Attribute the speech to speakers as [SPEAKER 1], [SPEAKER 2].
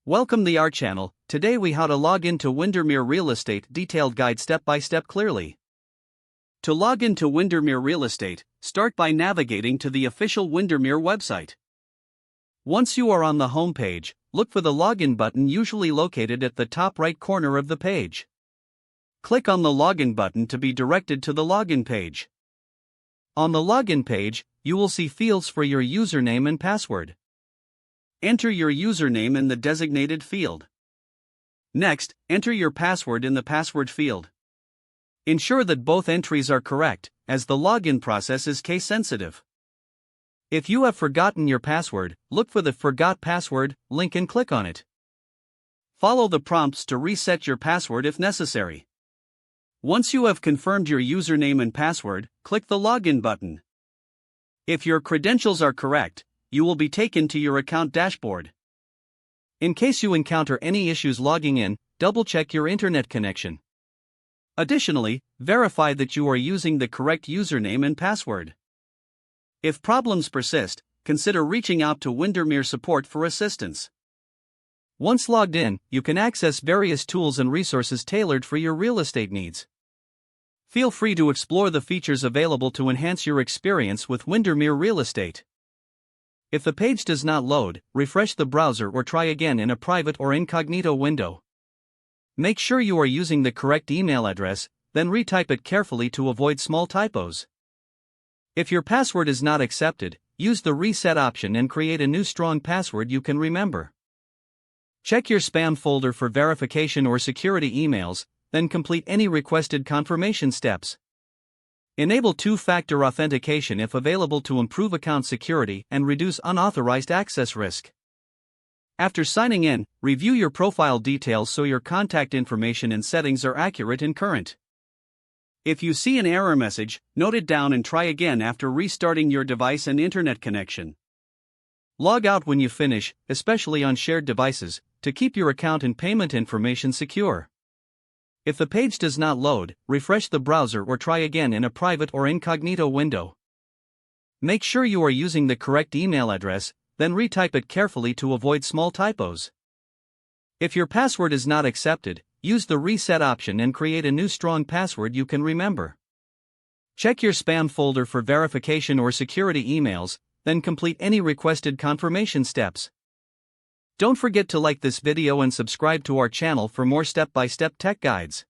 [SPEAKER 1] Welcome to our channel. Today we how to log into Windermere Real Estate detailed guide step by step clearly. To log into Windermere Real Estate, start by navigating to the official Windermere website. Once you are on the home page, look for the login button usually located at the top right corner of the page. Click on the login button to be directed to the login page. On the login page, you will see fields for your username and password. Enter your username in the designated field. Next, enter your password in the password field. Ensure that both entries are correct, as the login process is case sensitive. If you have forgotten your password, look for the Forgot Password link and click on it. Follow the prompts to reset your password if necessary. Once you have confirmed your username and password, click the Login button. If your credentials are correct, you will be taken to your account dashboard. In case you encounter any issues logging in, double-check your internet connection. Additionally, verify that you are using the correct username and password. If problems persist, consider reaching out to Windermere support for assistance. Once logged in, you can access various tools and resources tailored for your real estate needs. Feel free to explore the features available to enhance your experience with Windermere Real Estate. If the page does not load, refresh the browser or try again in a private or incognito window. Make sure you are using the correct email address, then retype it carefully to avoid small typos. If your password is not accepted, use the reset option and create a new strong password you can remember. Check your spam folder for verification or security emails, then complete any requested confirmation steps. Enable two-factor authentication if available to improve account security and reduce unauthorized access risk. After signing in, review your profile details so your contact information and settings are accurate and current. If you see an error message, note it down and try again after restarting your device and internet connection. Log out when you finish, especially on shared devices, to keep your account and payment information secure. If the page does not load, refresh the browser or try again in a private or incognito window. Make sure you are using the correct email address, then retype it carefully to avoid small typos. If your password is not accepted, use the reset option and create a new strong password you can remember. Check your spam folder for verification or security emails, then complete any requested confirmation steps. Don't forget to like this video and subscribe to our channel for more step-by-step tech guides.